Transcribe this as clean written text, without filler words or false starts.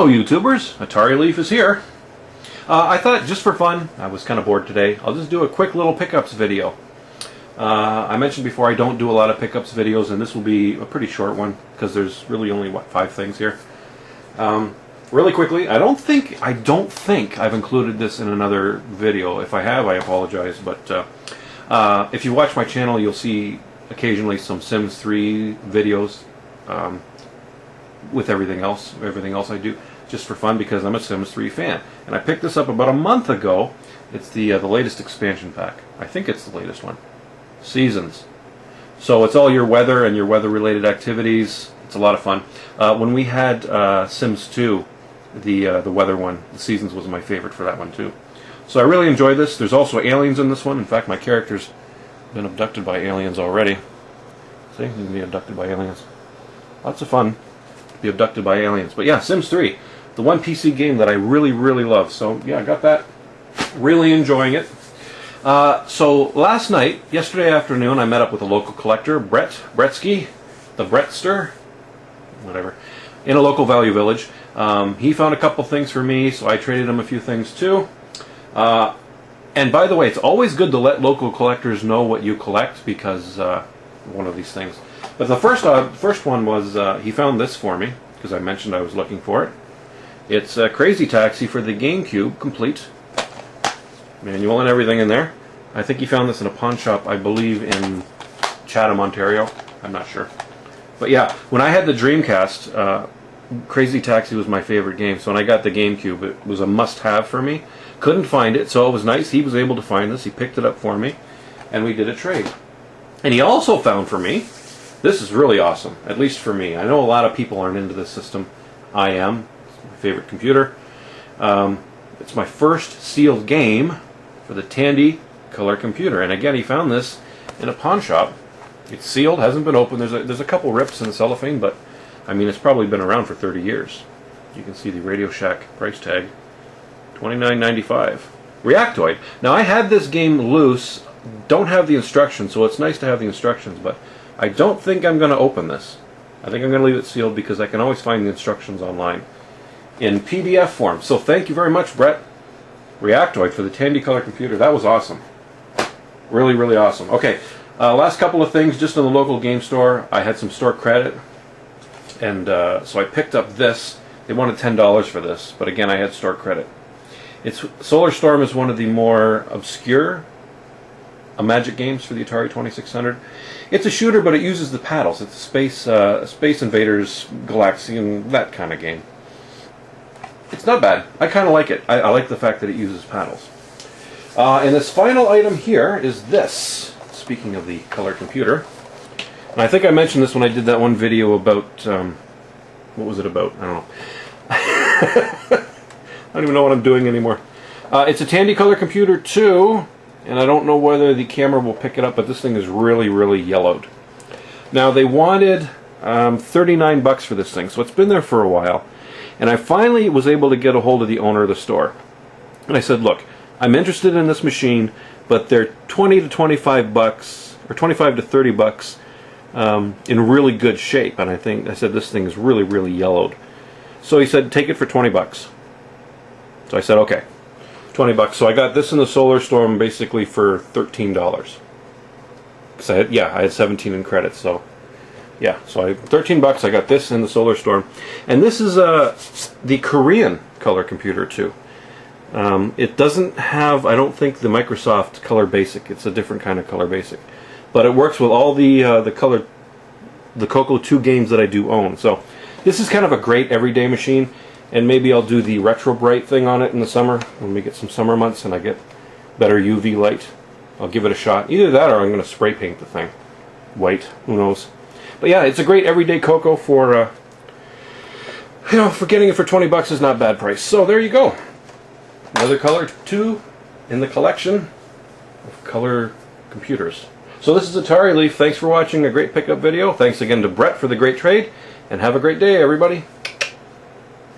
Hello YouTubers, Atari Leaf is here. I thought just for fun, I was kind of bored today, I'll just do a quick little pickups video. I mentioned before I don't do a lot of pickups videos, and this will be a pretty short one because there's really only, what, 5 things here. Really quickly, I don't think I've included this in another video. If I have, I apologize, but if you watch my channel, you'll see occasionally some Sims 3 videos with everything else I do, just for fun because I'm a Sims 3 fan. And I picked this up about a month ago. It's the latest expansion pack. I think it's the latest one. Seasons. So it's all your weather and your weather-related activities. It's a lot of fun. When we had Sims 2, the weather one, the Seasons was my favorite for that one too. So I really enjoy this. There's also aliens in this one. In fact, my character's been abducted by aliens already. See, you can be abducted by aliens. Lots of fun to be abducted by aliens. But yeah, Sims 3, the one PC game that I really, really love. So yeah, I got that. Really enjoying it. So last night, yesterday afternoon, I met up with a local collector, Bretsky, the Bretster, whatever, in a local Value Village. He found a couple things for me, so I traded him a few things too. And by the way, it's always good to let local collectors know what you collect, because one of these things. But the first one was, he found this for me, because I mentioned I was looking for it. It's Crazy Taxi for the GameCube, complete. Manual and everything in there. I think he found this in a pawn shop, I believe in Chatham, Ontario. I'm not sure. But yeah, when I had the Dreamcast, Crazy Taxi was my favorite game, so when I got the GameCube, it was a must-have for me. Couldn't find it, so it was nice. He was able to find this. He picked it up for me, and we did a trade. And he also found for me, this is really awesome, at least for me. I know a lot of people aren't into this system. I am. It's my favorite computer. It's my first sealed game for the Tandy color computer. And again, he found this in a pawn shop. It's sealed, hasn't been opened. There's a couple rips in the cellophane, but I mean, it's probably been around for 30 years. You can see the Radio Shack price tag, $29.95. Reactoid. Now, I had this game loose, don't have the instructions, so it's nice to have the instructions, but I don't think I'm going to open this. I think I'm going to leave it sealed because I can always find the instructions online in PDF form. So thank you very much, Brett. Reactoid for the Tandy color computer. That was awesome. Really, really awesome. Okay, last couple of things just in the local game store. I had some store credit, and so I picked up this. They wanted $10 for this, but again, I had store credit. Solar Storm is one of the more obscure Magic games for the Atari 2600. It's a shooter, but it uses the paddles. It's a Space Invaders, Galaxian, that kind of game. It's not bad. I kind of like it. I like the fact that it uses paddles. And this final item here is this. Speaking of the color computer. And I think I mentioned this when I did that one video about... what was it about? I don't know. I don't even know what I'm doing anymore. It's a Tandy color computer too. And I don't know whether the camera will pick it up, but this thing is really, really yellowed. Now, they wanted $39 for this thing, so it's been there for a while. And I finally was able to get a hold of the owner of the store. And I said, look, I'm interested in this machine, but they're 20 to 25 bucks, or 25 to 30 bucks in really good shape. And I said, this thing is really, really yellowed. So he said, take it for 20 bucks. So I said, okay, 20 bucks. So I got this in the Solar Storm basically for $13. Because I had 17 in credits, so... yeah, so 13 bucks. I got this in the Solar Storm, and this is the Korean color computer too. It doesn't have, I don't think, the Microsoft Color Basic. It's a different kind of Color Basic, but it works with all the Coco 2 games that I do own. So this is kind of a great everyday machine, and maybe I'll do the Retro Bright thing on it in the summer when we get some summer months and I get better UV light. I'll give it a shot. Either that, or I'm going to spray paint the thing white. Who knows? But yeah, it's a great everyday Coco for, for getting it for 20 bucks is not a bad price. So there you go. Another color 2 in the collection of color computers. So this is Atari Leaf. Thanks for watching a great pickup video. Thanks again to Brett for the great trade. And have a great day, everybody.